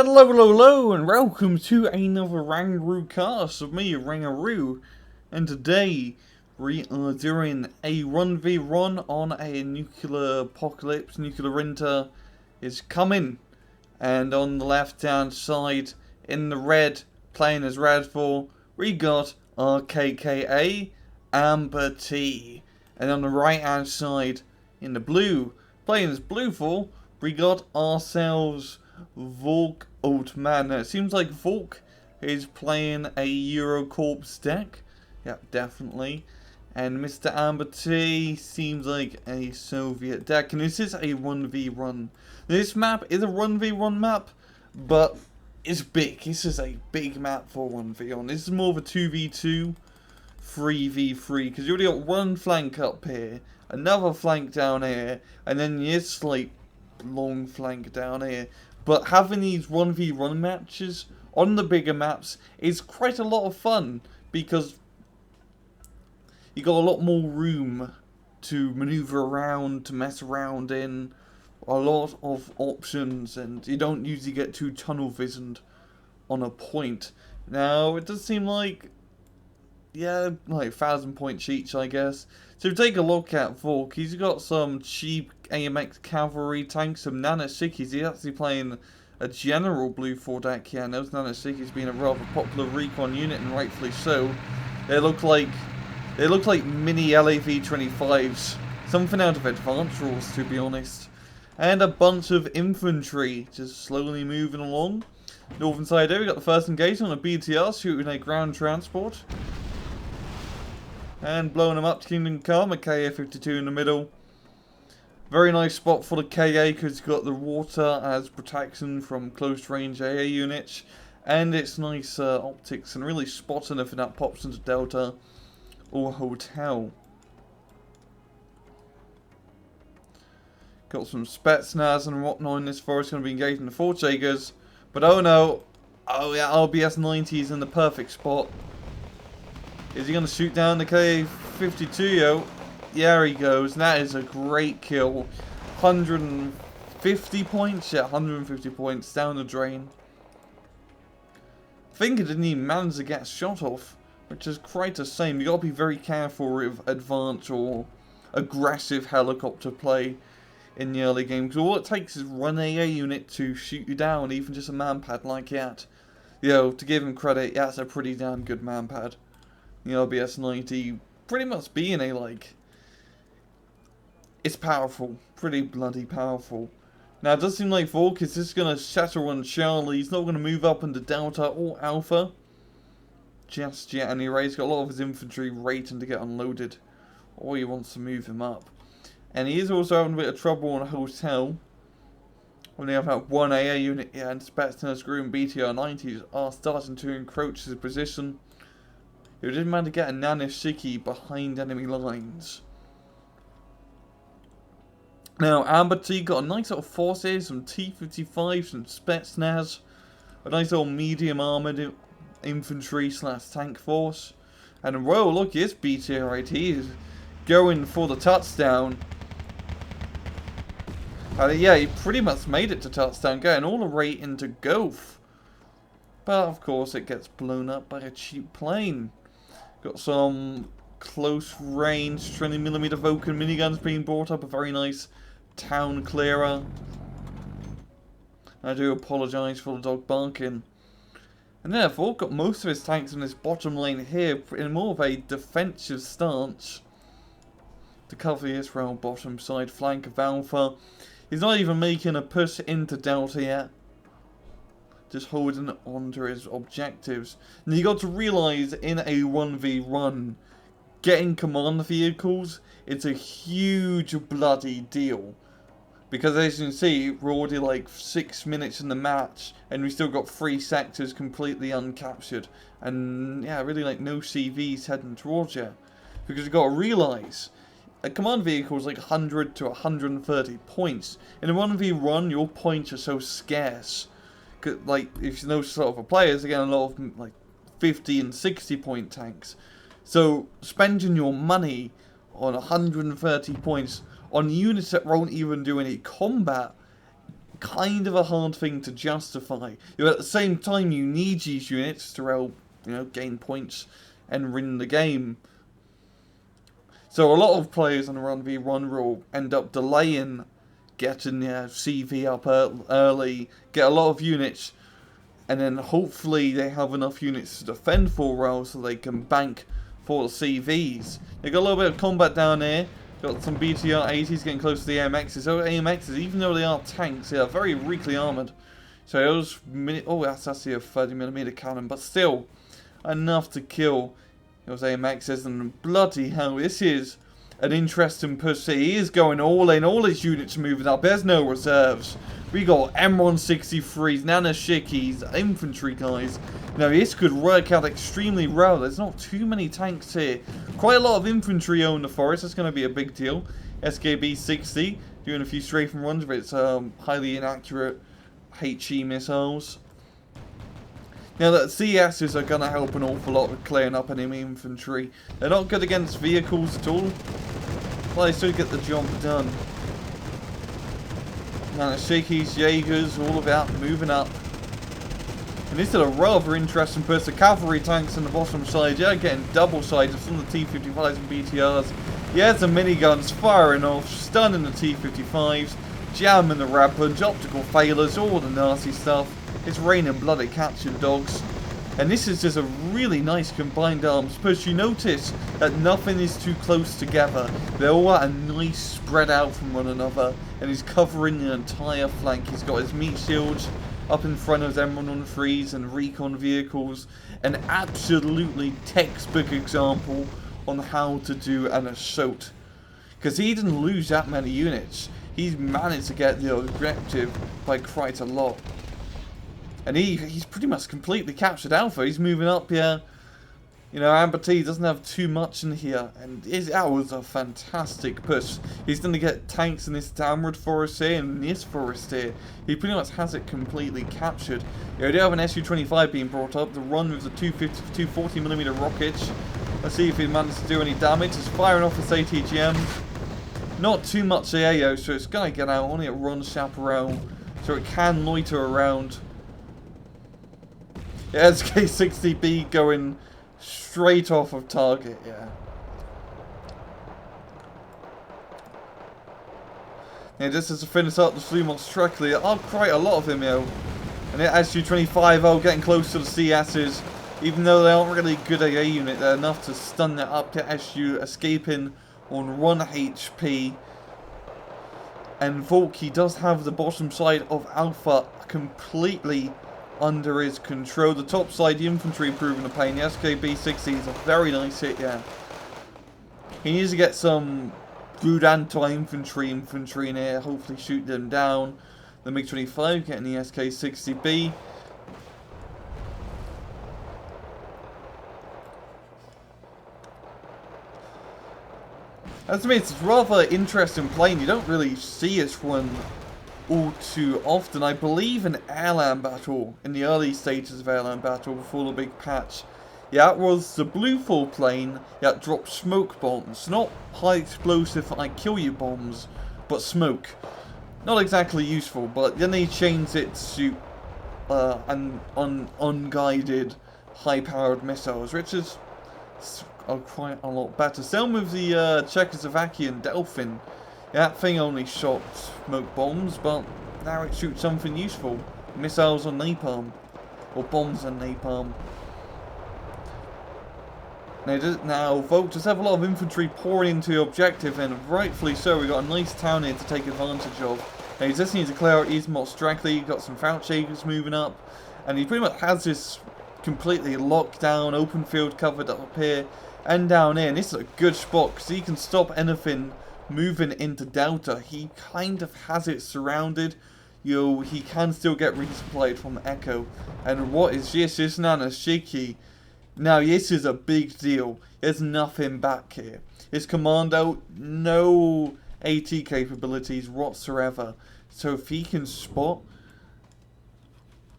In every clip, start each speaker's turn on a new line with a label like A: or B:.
A: Hello, hello, hello, and welcome to another Rangaroo cast of me, Rangaroo. And today, we are doing a 1v1 on a nuclear apocalypse. Nuclear winter is coming. And on the left-hand side, in the red, playing as Radfall, we got our KKA, AmberT. And on the right-hand side, in the blue, playing as Bluefall, we got ourselves Valkotman. Now, it seems like Valk is playing a Eurocorps deck. Yep, definitely. And Mr. AmberT seems like a Soviet deck. And this is a 1v1. This map is a 1v1 map, but it's big. This is a big map for 1v1. This is more of a 2v2, 3v3. Because you already got one flank up here, another flank down here, and then this like long flank down here. But having these 1v1 matches on the bigger maps is quite a lot of fun, because you got a lot more room to maneuver around, to mess around in, a lot of options, and you don't usually get too tunnel visioned on a point. Now, it does seem like, yeah, like 1,000 points each, I guess. So take a look at Volk. He's got some cheap AMX cavalry tanks, some Nanosikis. He's actually playing a general Bluefall deck here. And those Nanosikis being a rather popular recon unit, and rightfully so. They look like mini LAV-25s. Something out of Advanced Rules, to be honest. And a bunch of infantry just slowly moving along. Northern side there, we got the first engagement on a BTR shooting a ground transport. And blowing them up to Kingdom Come, a KA-52 in the middle. Very nice spot for the KA because you've got the water as protection from close range AA units. And it's nice optics and really spotting if that pops into Delta or Hotel. Got some Spetsnaz and whatnot in this forest, going to be engaging the Fortjagers. But oh no, oh yeah, RBS 90 is in the perfect spot. Is he going to shoot down the K-52, yo? Yeah, he goes. And that is a great kill. 150 points? Yeah, 150 points down the drain. I think it didn't even manage to get shot off, which is quite a shame. You got to be very careful with advanced or aggressive helicopter play in the early game, because all it takes is one AA unit to shoot you down, even just a manpad like that. Yo, to give him credit, that's a pretty damn good manpad. The RBS 90 pretty much being a, like, it's powerful, pretty bloody powerful. Now it does seem like Volk is just going to shatter on Charlie. He's not going to move up into Delta or Alpha just yet anyway. He's got a lot of his infantry waiting to get unloaded, or he wants to move him up. And he is also having a bit of trouble on a Hotel. When they have that one AA unit here, and Spetsnaz Crew and BTR 90s are starting to encroach his position. He didn't manage to get a Nanosiki behind enemy lines. Now, AmberT got a nice little force here, some T-55, some Spetsnaz, a nice little medium armoured infantry / tank force. And whoa, look, this BTR right here is going for the touchdown. Yeah, he pretty much made it to touchdown, getting all the way into Gulf. But of course, it gets blown up by a cheap plane. Got some close range 20mm Vulcan miniguns being brought up. A very nice town clearer. I do apologise for the dog barking. And therefore, got most of his tanks in this bottom lane here in more of a defensive stance to cover the Israel bottom side flank of Alpha. He's not even making a push into Delta yet. Just holding on to his objectives. And you got to realise in a 1v1, getting command vehicles, it's a huge bloody deal. Because as you can see, we're already like 6 minutes in the match, and we still got 3 sectors completely uncaptured. And yeah, really like no CVs heading towards you. Because you've got to realise, a command vehicle is like 100 to 130 points. In a 1v1, your points are so scarce. Like, if you know sort of a players, again, a lot of like 50 and 60 point tanks. So, spending your money on 130 points on units that won't even do any combat kind of a hard thing to justify. At the same time, you need these units to help, gain points and win the game. So a lot of players on the 1v1 rule end up delaying getting their CV up early, get a lot of units, and then hopefully they have enough units to defend for a while so they can bank for the CVs. They got a little bit of combat down here. Got some BTR 80s getting close to the AMXs. So AMXs, even though they are tanks, they are very weakly armoured. So those that's actually a 30mm cannon, but still enough to kill those AMXs. And bloody hell, this is an interesting push. He is going all in. All his units moving up. There's no reserves. We got M163s, Nanashikis, infantry guys. Now this could work out extremely well. There's not too many tanks here. Quite a lot of infantry on the forest. That's going to be a big deal. SKB 60 doing a few strafing runs, but it's highly inaccurate HE missiles. Now the CSs are going to help an awful lot with clearing up enemy infantry. They're not good against vehicles at all, but they still get the job done. Now the Shakis, Jaegers, all about moving up. And this is a rather interesting push. The cavalry tanks on the bottom side, yeah, getting double sided from the T-55s and BTRs. Yeah, the miniguns firing off, stunning the T-55s, jamming the Rapunch, optical failures, all the nasty stuff. It's raining bloody captured dogs. And this is just a really nice combined arms push. You notice that nothing is too close together. They're all at a nice spread out from one another. And he's covering the entire flank. He's got his meat shields up in front of M113s and recon vehicles. An absolutely textbook example on how to do an assault. Because he didn't lose that many units. He's managed to get the objective by quite a lot. And he's pretty much completely captured Alpha. He's moving up here. AmberT doesn't have too much in here. And that was a fantastic push. He's going to get tanks in this downward forest here and this forest here. He pretty much has it completely captured. We do have an Su-25 being brought up. The run with the 240mm rockets. Let's see if he manages to do any damage. He's firing off his ATGM. Not too much AO, so it's going to get out. Only a run chaparral. So it can loiter around. Yeah, it's K60B going straight off of target, yeah. Yeah, just as to finish up the Flumos Truckly, there are quite a lot of him, And the SU-25, getting close to the CSs. Even though they aren't really good AA unit, they're enough to stun that up to SU, escaping on 1 HP. And Volk, he does have the bottom side of Alpha completely under his control. The top side, the infantry proving the pain. The SKB-60 is a very nice hit, yeah. He needs to get some good anti-infantry in here. Hopefully shoot them down. The MiG-25 getting the SK-60B. As to me, it's a rather interesting plane. You don't really see it run all too often. I believe in airland battle, in the early stages of airland battle before the big patch, yeah, it was the Bluefall plane that dropped smoke bombs. Not high explosive I kill you bombs, but smoke. Not exactly useful, but then they changed it to unguided high powered missiles, which is quite a lot better. Same with the Czechoslovakian Delphin. Yeah, that thing only shot smoke bombs, but now it shoots something useful. Missiles on napalm. Or bombs on napalm. Now, Volk does have a lot of infantry pouring into the objective, and rightfully so. We've got a nice town here to take advantage of. Now, he just needs to clear out Eastmont Strackley. Got some Fouchakers moving up. And he pretty much has this completely locked down, open field covered up here and down here. And this is a good spot, because he can stop anything moving into Delta. He kind of has it surrounded. He can still get resupplied from Echo. And what is this? This Nanashiki. Now, this is a big deal. There's nothing back here. His commando, no AT capabilities whatsoever. So if he can spot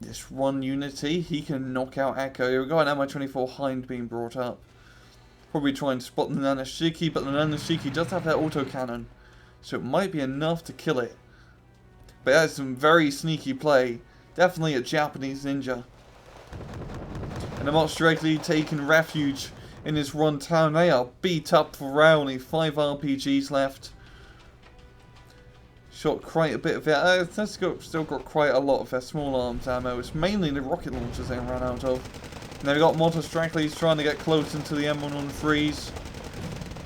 A: this one unity, he can knock out Echo. Here we got an Mi-24 Hind being brought up. Probably try and spot the Nanashiki, but the Nanashiki does have that autocannon, so it might be enough to kill it. But that's some very sneaky play. Definitely a Japanese ninja. And the Australia taking refuge in this one town. They are beat up for only 5 RPGs left. Shot quite a bit of it. Still got quite a lot of their small arms ammo. It's mainly the rocket launchers they ran out of. And they've got Motor Stragglies trying to get close into the M113s.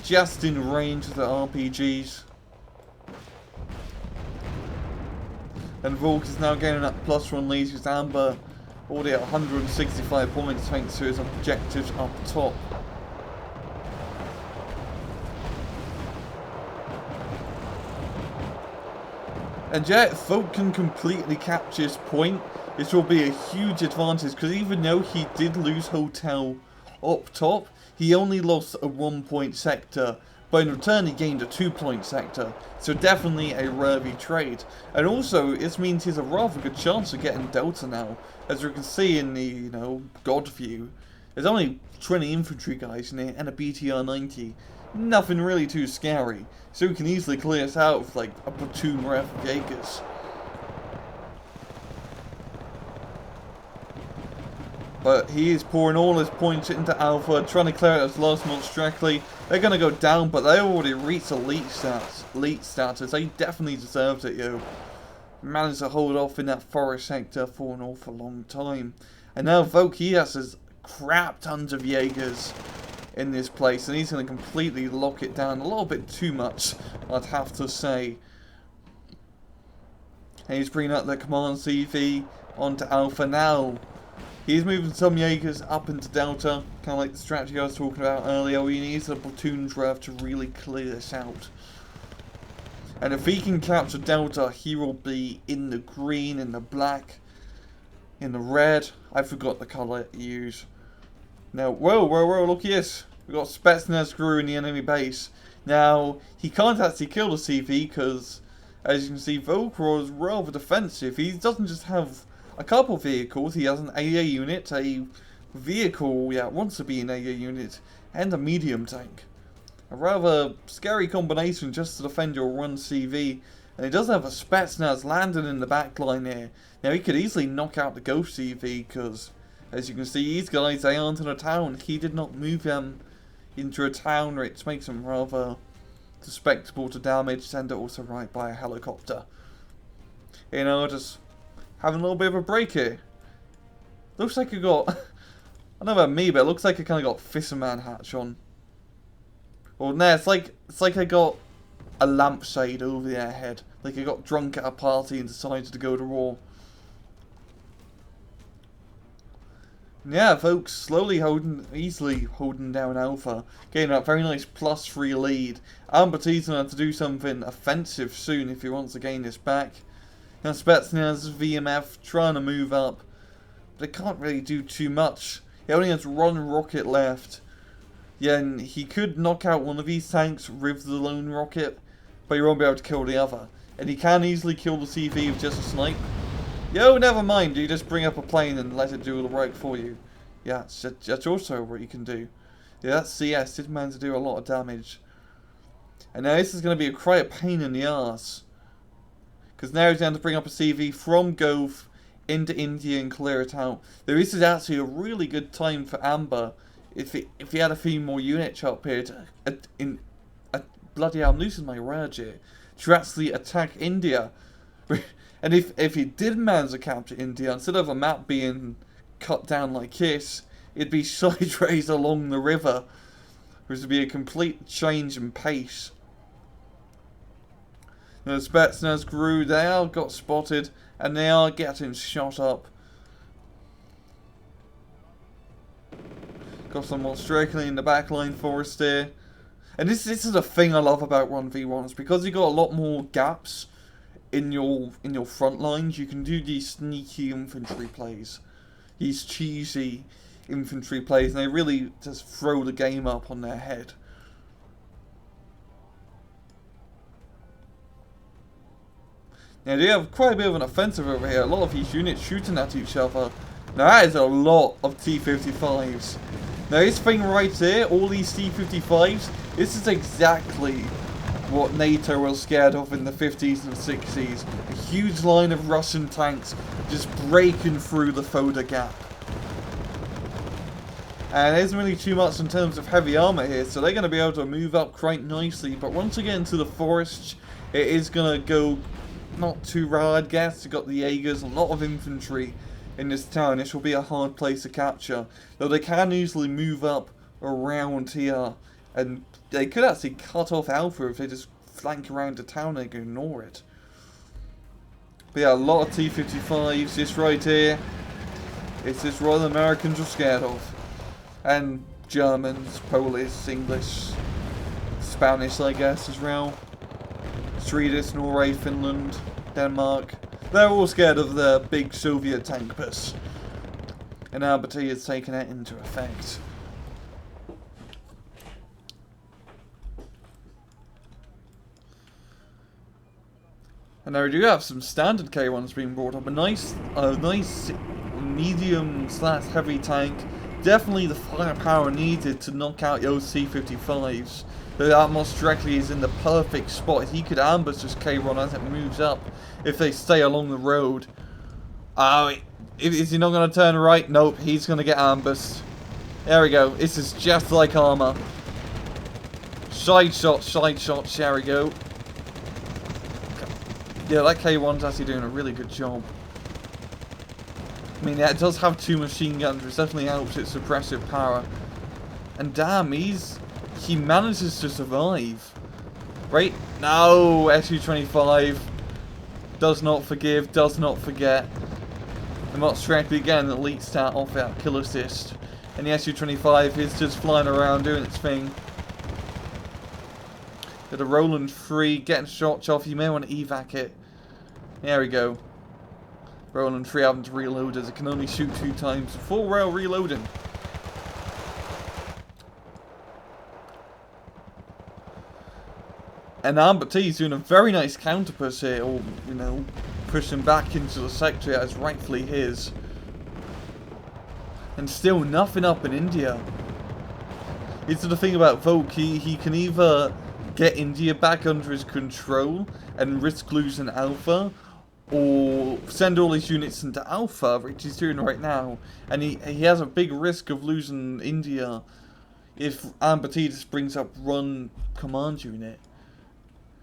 A: Just in range of the RPGs. And Volk is now gaining that +1 lead with Amber already at 165 points thanks to his objectives up top. And yet, if Volk can completely capture his point, this will be a huge advantage, because even though he did lose Hotel up top, he only lost a 1-point sector, but in return he gained a 2-point sector, so definitely a worthy trade. And also, this means he has a rather good chance of getting Delta now, as you can see in the, God view. There's only 20 infantry guys in there, and a BTR-90. Nothing really too scary, so we can easily clear this out with like a platoon worth of Jaegers. But he is pouring all his points into Alpha, trying to clear out his last monstracally. They're going to go down, but they already reached elite status. They definitely deserved it, yo. Managed to hold off in that forest sector for an awful long time. And now Volk, he has his crap tons of Jaegers in this place, and he's going to completely lock it down a little bit too much, I'd have to say. And he's bringing up the command CV onto Alpha now. He's moving some Jaegers up into Delta, kind of like the strategy I was talking about earlier. He needs a platoon's worth to really clear this out. And if he can capture Delta, he will be in the green, in the black, in the red. I forgot the colour to use. Now, whoa, look at this. We've got Spetsnaz crew in the enemy base. Now, he can't actually kill the CV because, as you can see, Volkor is rather defensive. He doesn't just have a couple vehicles. He has an AA unit, a vehicle, wants to be an AA unit, and a medium tank. A rather scary combination just to defend your one CV. And he does have a Spetsnaz landing in the back line here. Now, he could easily knock out the Ghost CV because, as you can see, these guys, they aren't in a town. He did not move them into a town, which makes them rather susceptible to damage, and also right by a helicopter. Just having a little bit of a break here. Looks like I got, I don't know about me, but it looks like I kind of got Fisherman hatch on. Well, no, it's like I got a lampshade over their head. Like I got drunk at a party and decided to go to war. Yeah, folks, easily holding down Alpha, getting that very nice +3 lead. AmberT's going to have to do something offensive soon if he wants to gain this back. Now Spetsnaz, VMF, trying to move up, but they can't really do too much. He only has one rocket left. Yeah, and he could knock out one of these tanks with the lone rocket, but he won't be able to kill the other. And he can easily kill the CV with just a snipe. Yo, never mind, you just bring up a plane and let it do all the work for you. Yeah, that's also what you can do. Yeah, that CS did manage to do a lot of damage. And now this is going to be quite a pain in the arse. Because now he's going to bring up a CV from Gove into India and clear it out. Now, this is actually a really good time for Amber. If he had a few more units up here, bloody hell, I'm losing my words here, to actually attack India. And if he did manage to capture India, instead of a map being cut down like this, it'd be side rays along the river, which would be a complete change in pace. Now, the Spetsnaz crew, they are got spotted, and they are getting shot up. Got some more striking in the backline for us there. And this is the thing I love about 1v1s, because you got a lot more gaps in your front lines. You can do these sneaky infantry plays, these cheesy infantry plays, and they really just throw the game up on their head. Now they have quite a bit of an offensive over here. A lot of these units shooting at each other. Now that is a lot of T-55s. Now this thing right here, all these T-55s, this is exactly what NATO was scared of in the 50s and 60s. A huge line of Russian tanks just breaking through the Foda Gap. And there isn't really too much in terms of heavy armor here, so they're going to be able to move up quite nicely. But once they get into the forest, it is going to go not too well, I guess. You've got the Jaegers, a lot of infantry in this town. This will be a hard place to capture. Though they can easily move up around here, and they could actually cut off Alpha if they just flank around the town and ignore it. But yeah, a lot of T-55s. This right here, it's this what the Americans are scared of. And Germans, Polish, English, Spanish, I guess, as well. Swedish, Norway, Finland, Denmark. They're all scared of the big Soviet tank bus. And AmberT has taken it into effect. And now we do have some standard K1s being brought up. A nice medium/heavy tank. Definitely the firepower needed to knock out those T-55s. Though that most directly is in the perfect spot. He could ambush this K1 as it moves up if they stay along the road. Is he not going to turn right? Nope, he's going to get ambushed. There we go. This is just like armor. Side shot, there we go. Yeah, that K1's actually doing a really good job. I mean, yeah, it does have 2 machine guns, which definitely helps its suppressive power. And damn, he manages to survive. Right? No, Su-25 does not forgive, does not forget. And not strictly again, the elite stat off that kill assist. And the Su-25 is just flying around doing its thing. Got a Roland 3, getting shots off. You may want to evac it. There we go. Roland 3 having to reload as it can only shoot 2 times. Full rail reloading. And AmberT is doing a very nice counter push here, or, you know, pushing back into the sector that is rightfully his. And still nothing up in India. It's the thing about Volk, he can either get India back under his control and risk losing Alpha, or send all his units into Alpha, which he's doing right now. And he has a big risk of losing India if AmberT just brings up one command unit.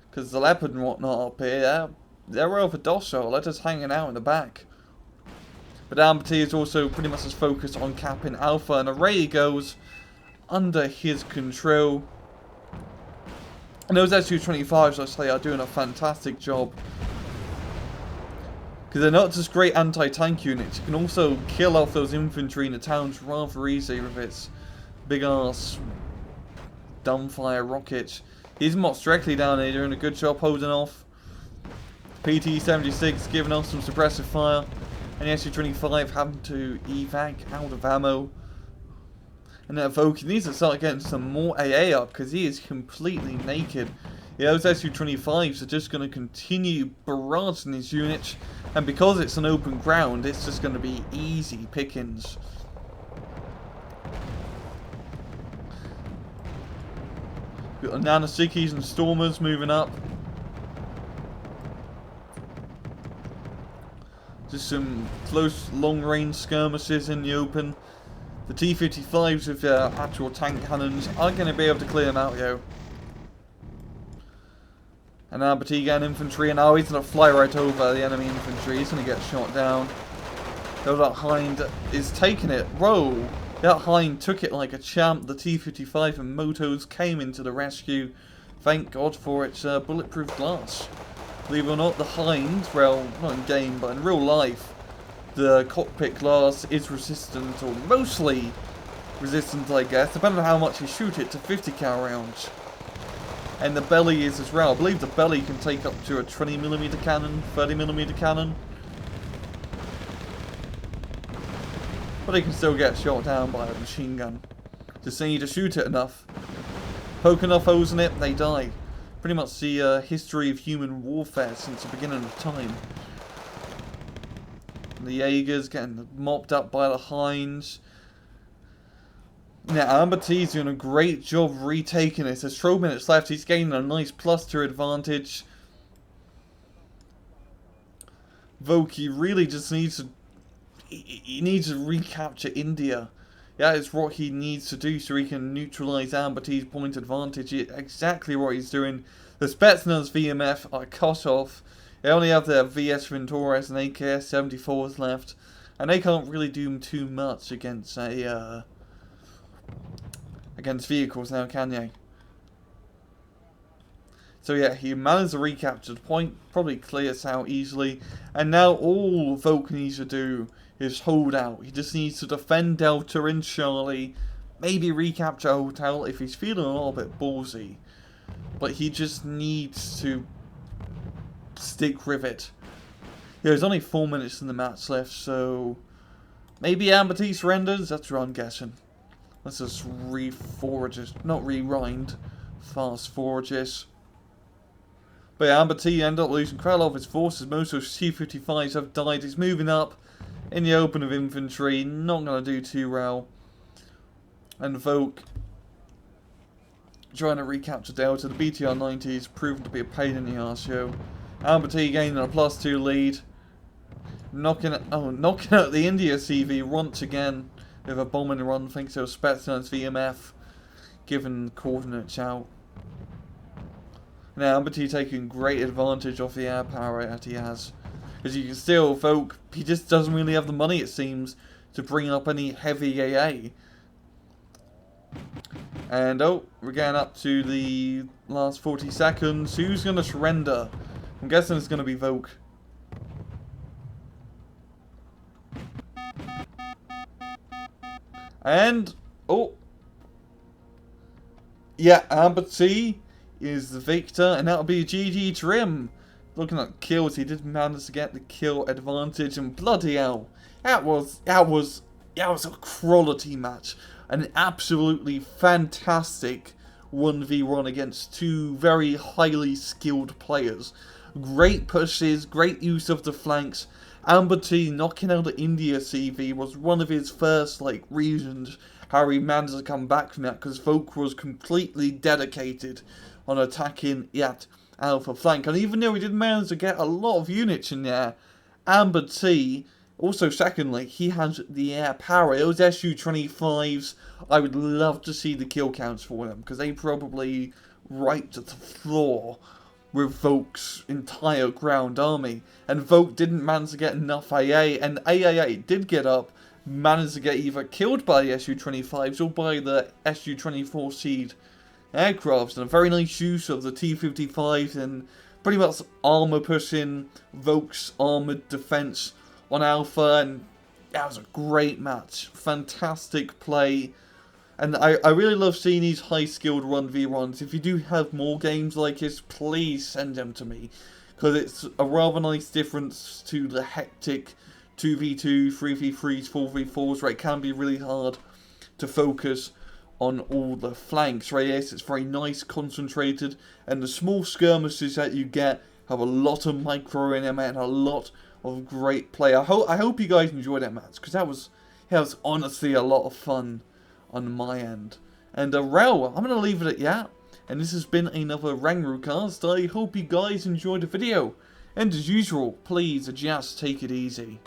A: Because the Leopard and whatnot up here, they're over docile, they're just hanging out in the back. But AmberT is also pretty much as focused on capping Alpha, and away he goes under his control. And those Su-25s, I say, are doing a fantastic job. Because they're not just great anti-tank units, you can also kill off those infantry in the towns rather easy with its big-ass dumbfire rockets. He's not directly down here doing a good job holding off. PT-76 giving off some suppressive fire. And the Su-25 having to evac out of ammo. And that Volk needs to start getting some more AA up because he is completely naked. Yeah, those Su-25s are just going to continue barraging his units. And because it's an open ground, it's just going to be easy pickings. Got the Nanasikis and Stormers moving up. Just some close long-range skirmishes in the open. The T-55s with their actual tank cannons are going to be able to clear them out, yo. And AmberT getting infantry, and now he's going to fly right over the enemy infantry. He's going to get shot down. Though that Hind is taking it. Whoa! That Hind took it like a champ. The T-55 and Motos came into the rescue. Thank God for its bulletproof glass. Believe it or not, the Hind, well, not in game, but in real life, the cockpit glass is resistant, or mostly resistant, I guess, depending on how much you shoot it, to 50 cal rounds. And the belly is as well. I believe the belly can take up to a 20mm cannon, 30mm cannon. But they can still get shot down by a machine gun. Just need to shoot it enough. Poke enough holes in it, they die. Pretty much the history of human warfare since the beginning of time. And the Jaegers getting mopped up by the Hinds. Now, AmberT's doing a great job retaking it. There's 12 minutes left. He's gaining a nice +2 advantage. Voki really just needs to... He needs to recapture India. That is what he needs to do so he can neutralise AmberT's point advantage. Exactly what he's doing. The Spetsnaz VMF are cut off. They only have their VS Ventores and AKS 74s left. And they can't really do too much against against vehicles now, can they? So yeah, he managed to recapture the point, probably clears out easily. And now all Volk needs to do is hold out. He just needs to defend Delta and Charlie. Maybe recapture Hotel if he's feeling a little bit ballsy. But he just needs to stick with it. Yeah, there's only 4 minutes in the match left, so maybe AmberT surrenders? That's what I'm guessing. Let's just re-forward it. Not rewind. Fast forward this. But yeah, AmberT ended up losing quite a lot of his forces. Most of his T-55s have died. He's moving up in the open of infantry. Not going to do too well. And Volk trying to recapture Delta. The BTR-90 is proven to be a pain in the arse, yo. AmberT gaining a +2 lead. Knocking out the India CV once again with a bombing run thanks to a Spetsnaz VMF giving coordinates out. Now AmberT taking great advantage of the air power that he has. As you can still, Volk, he just doesn't really have the money, it seems, to bring up any heavy AA. And oh, we're getting up to the last 40 seconds. Who's going to surrender? I'm guessing it's going to be Volk. And, oh. Yeah, AmberT is the victor, and that'll be GG to him. Looking at kills, he did manage to get the kill advantage, and bloody hell, that was a quality match. An absolutely fantastic 1v1 against two very highly skilled players. Great pushes, great use of the flanks. AmberT knocking out the India CV was one of his first reasons how he managed to come back from that, because Volk was completely dedicated on attacking that alpha flank. And even though he did manage to get a lot of units in there, AmberT, also secondly, he has the air power. Those Su-25s, I would love to see the kill counts for them, because they probably right to the floor with Volk's entire ground army. And Volk didn't manage to get enough AA, and AAA did get up, managed to get either killed by the Su-25s or by the Su-24 seed aircrafts, and a very nice use of the T-55s and pretty much armor pushing Volk's armored defense on Alpha, and that was a great match. Fantastic play. And I really love seeing these high-skilled 1v1s. If you do have more games like this, please send them to me, because it's a rather nice difference to the hectic 2v2, 3v3s, 4v4s, where it can be really hard to focus on all the flanks. Right, yes, it's very nice, concentrated, and the small skirmishes that you get have a lot of micro in them and a lot of great play. I hope you guys enjoyed that match, because that was honestly a lot of fun on my end. And well, I'm going to leave it at that. And this has been another Rangroo cast. I hope you guys enjoyed the video. And as usual, please just take it easy.